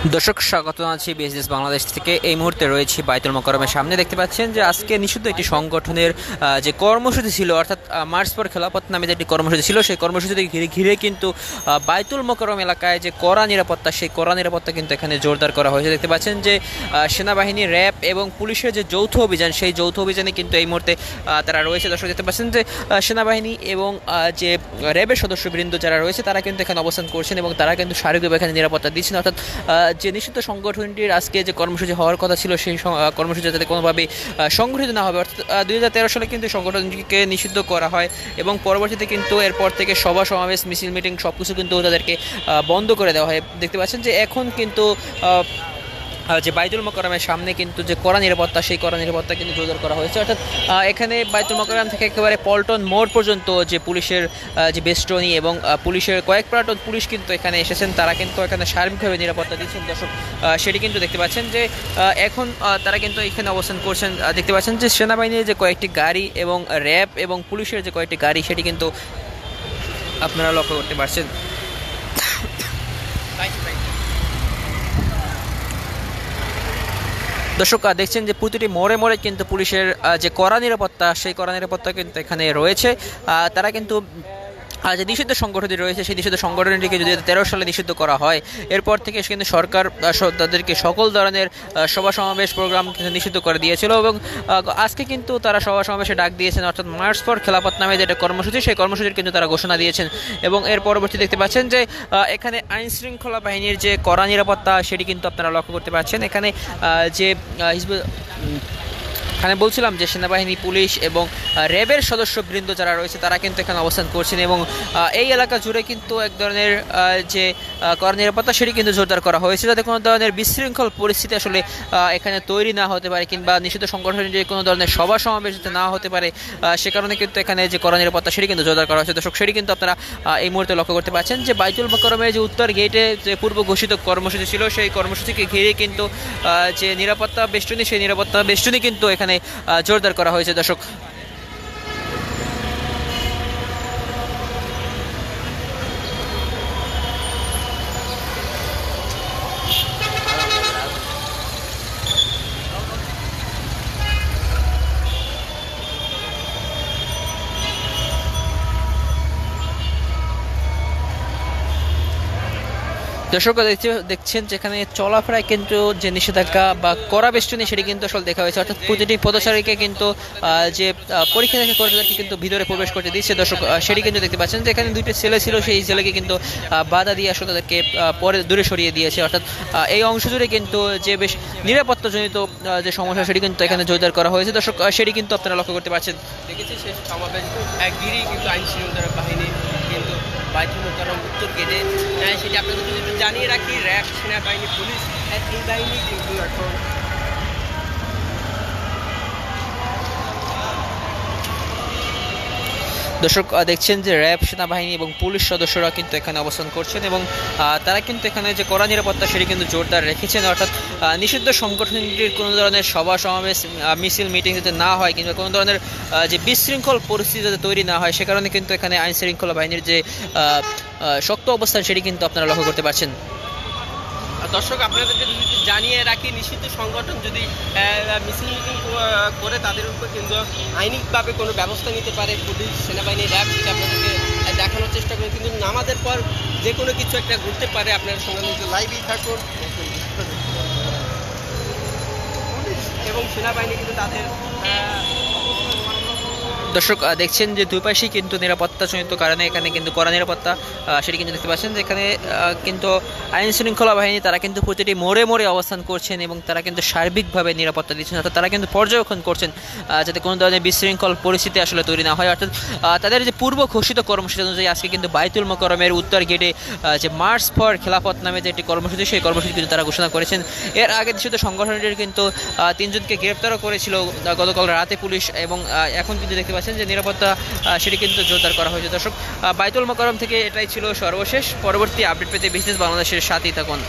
দর্শক স্বাগত জানাচ্ছি বিএসএস বাংলাদেশ থেকে। এই মুহূর্তে রয়েছি বাইতুল মোকাররমের সামনে। দেখতে পাচ্ছেন যে আজকে নিষিদ্ধ একটি সংগঠনের যে কর্মসূচি ছিল, অর্থাৎ মার্চ ফর খেলাফত নামে যে একটি কর্মসূচি ছিল, সেই কর্মসূচিতে ঘিরে কিন্তু বাইতুল মোকাররম এলাকায় যে কড়া নিরাপত্তা, সেই কড়া নিরাপত্তা কিন্তু এখানে জোরদার করা হয়েছে। দেখতে পাচ্ছেন যে সেনাবাহিনী, র্যাব এবং পুলিশের যে যৌথ অভিযান, সেই যৌথ অভিযানে কিন্তু এই মুহূর্তে তারা রয়েছে। দর্শক দেখতে পাচ্ছেন যে সেনাবাহিনী এবং যে র্যাবের সদস্যবৃন্দ যারা রয়েছে তারা কিন্তু এখানে অবস্থান করছেন এবং তারা কিন্তু শারীরিকভাবে এখানে নিরাপত্তা দিচ্ছেন। অর্থাৎ যে নিষিদ্ধ সংগঠনটির আজকে যে কর্মসূচি হওয়ার কথা ছিল, সেই কর্মসূচি যাতে কোনোভাবে সংগঠিত না হবে। অর্থাৎ 2013 সালে কিন্তু সংগঠনটিকে নিষিদ্ধ করা হয় এবং পরবর্তীতে কিন্তু এরপর থেকে সভা সমাবেশ, মিছিল, মিটিং সব কিছু কিন্তু তাদেরকে বন্ধ করে দেওয়া হয়। দেখতে পাচ্ছেন যে এখন কিন্তু যে বাইতুল মোকাররমের সামনে কিন্তু যে কড়া নিরাপত্তা, সেই কড়া নিরাপত্তা কিন্তু জোরদার করা হয়েছে। অর্থাৎ এখানে বাইতুল মোকাররম থেকে একেবারে পল্টন মোড় পর্যন্ত যে পুলিশের যে বেস্টনী এবং পুলিশের কয়েক প্লাটুন পুলিশ কিন্তু এখানে এসেছেন, তারা কিন্তু এখানে সার্বিকভাবে নিরাপত্তা দিচ্ছেন। দর্শক সেটি কিন্তু দেখতে পাচ্ছেন যে এখন তারা কিন্তু এখানে অবস্থান করছেন। দেখতে পাচ্ছেন যে সেনাবাহিনীর যে কয়েকটি গাড়ি এবং র্যাব এবং পুলিশের যে কয়েকটি গাড়ি, সেটি কিন্তু আপনারা লক্ষ্য করতে পারছেন। দর্শক দেখছেন যে প্রতিটি মোড়ে মোড়ে কিন্তু পুলিশের যে কড়া নিরাপত্তা, সেই কড়া নিরাপত্তা কিন্তু এখানে রয়েছে। তারা কিন্তু যে নিষিদ্ধ সংগঠনটি রয়েছে, সেই নিষিদ্ধ সংগঠনটিকে যদি 2013 সালে নিষিদ্ধ করা হয়, এরপর থেকে কিন্তু সরকার তাদেরকে সকল ধরনের সভা সমাবেশ প্রোগ্রাম কিন্তু নিষিদ্ধ করে দিয়েছিল এবং আজকে কিন্তু তারা সভা সমাবেশে ডাক দিয়েছেন। অর্থাৎ মার্চ ফর খেলাফত নামে যেটা কর্মসূচি, সেই কর্মসূচির কিন্তু তারা ঘোষণা দিয়েছেন এবং এর পরবর্তী দেখতে পাচ্ছেন যে এখানে আইন শৃঙ্খলা বাহিনীর যে কড়া নিরাপত্তা, সেটি কিন্তু আপনারা লক্ষ্য করতে পারছেন। এখানে যে এখানে বলছিলাম যে সেনাবাহিনী, পুলিশ এবং র্যাবের সদস্যবৃন্দ যারা রয়েছে তারা কিন্তু এখানে অবস্থান করছেন এবং এই এলাকা জুড়ে কিন্তু এক ধরনের যে কড়া নিরাপত্তা, সেটি কিন্তু জোরদার করা হয়েছে, যাতে কোনো ধরনের বিশৃঙ্খল পরিস্থিতি আসলে এখানে তৈরি না হতে পারে, কিংবা নিষিদ্ধ সংগঠনের যে কোনো ধরনের সভা সমাবেশ যাতে না হতে পারে, সে কারণে কিন্তু এখানে যে কড়া নিরাপত্তা, সেটি কিন্তু জোরদার করা হয়েছে। দর্শক সেটি কিন্তু আপনারা এই মুহূর্তে লক্ষ্য করতে পারছেন যে বাইতুল মোকাররমের যে উত্তর গেটে যে পূর্ব ঘোষিত কর্মসূচি ছিল, সেই কর্মসূচিকে ঘিরে কিন্তু যে নিরাপত্তা বেষ্টনী, সেই নিরাপত্তা বেষ্টনী কিন্তু এখানে জোরদার করা হয়েছে। দর্শক দর্শক দেখছেন যেখানে চলাফেরায় কিন্তু যে নিষেধাজ্ঞা বা কড়া বেষ্টনী, সেটি কিন্তু আসলে দেখা হয়েছে। অর্থাৎ প্রতিটি পথচারীকে কিন্তু যে পরীক্ষা নিরীক্ষা করে তাদেরকে কিন্তু ভিতরে প্রবেশ করতে দিচ্ছে। দর্শক সেটি কিন্তু দেখতে পাচ্ছেন যে এখানে দুইটি ছেলে ছিল, সেই ছেলেকে কিন্তু বাধা দিয়ে আসলে তাদেরকে পরে দূরে সরিয়ে দিয়েছে। অর্থাৎ এই অংশ জুড়ে কিন্তু যে বেশ নিরাপত্তাজনিত যে সমস্যা, সেটি কিন্তু এখানে জোরদার করা হয়েছে। দর্শক সেটি কিন্তু আপনারা লক্ষ্য করতে পারছেন। দেখেছি শেষ সমাবেশ একদিনই কিন্তু আইন শৃঙ্খলা বাহিনী কিন্তু বাইতুল মোকাররম উত্তর গেটে, সেটি আপনাদের যদি একটু জানিয়ে রাখি, র্যাব, সেনাবাহিনী, পুলিশ, এই বাহিনী কিন্তু এখন দর্শক দেখছেন যে র্যাব, সেনাবাহিনী এবং পুলিশ সদস্যরা কিন্তু এখানে অবস্থান করছেন এবং তারা কিন্তু এখানে যে কড়া নিরাপত্তা, সেটি কিন্তু জোরদার রেখেছেন। অর্থাৎ নিষিদ্ধ সংগঠনটির কোনো ধরনের সভা সমাবেশ, মিছিল, মিটিং যাতে না হয়, কিংবা কোনো ধরনের যে বিশৃঙ্খল পরিস্থিতি যাতে তৈরি না হয়, সে কারণে কিন্তু এখানে আইন শৃঙ্খলা বাহিনীর যে শক্ত অবস্থান, সেটি কিন্তু আপনারা লক্ষ্য করতে পারছেন। দর্শক আপনাদেরকে যদি জানিয়ে রাখি, নিষিদ্ধ সংগঠন যদি মিছিল মিটিং করে তাদের উপর কিন্তু আইনিকভাবে কোনো ব্যবস্থা নিতে পারে পুলিশ, সেনাবাহিনী, র্যাব, সেটা আপনাদেরকে দেখানোর চেষ্টা করে। কিন্তু নামাজের পর যে কোনো কিছু একটা ঘুরতে পারে। আপনারা সঙ্গে লাইভেই থাকুন এবং সেনাবাহিনী কিন্তু তাদের দর্শক দেখছেন যে দুই পাশেই কিন্তু নিরাপত্তাজনিত কারণে এখানে কিন্তু কড়া নিরাপত্তা, সেটি কিন্তু দেখতে পাচ্ছেন যে এখানে কিন্তু আইন শৃঙ্খলা বাহিনী তারা কিন্তু প্রতিটি মোড়ে মোড়ে অবস্থান করছেন এবং তারা কিন্তু সার্বিকভাবে নিরাপত্তা দিচ্ছেন। অর্থাৎ তারা কিন্তু পর্যবেক্ষণ করছেন যাতে কোনো ধরনের বিশৃঙ্খল পরিস্থিতি আসলে তৈরি না হয়। অর্থাৎ তাদের যে পূর্ব ঘোষিত কর্মসূচি অনুযায়ী আজকে কিন্তু বাইতুল মোকাররমের উত্তর গেটে যে মার্চ ফর খেলাফত নামে যে একটি কর্মসূচি, সেই কর্মসূচি কিন্তু তারা ঘোষণা করেছেন। এর আগে নিষিদ্ধ সংগঠনটির কিন্তু 3 জনকে গ্রেপ্তারও করেছিল গতকাল রাতে পুলিশ এবং এখন কিন্তু দেখতে পাচ্ছেন যে নিরাপত্তা, সেটি কিন্তু জোরদার করা হয়েছে। দর্শক বাইতুল মোকাররম থেকে এটাই ছিল সর্বশেষ। পরবর্তী আপডেট পেতে বিএসএস বাংলাদেশের সাথেই থাকুন।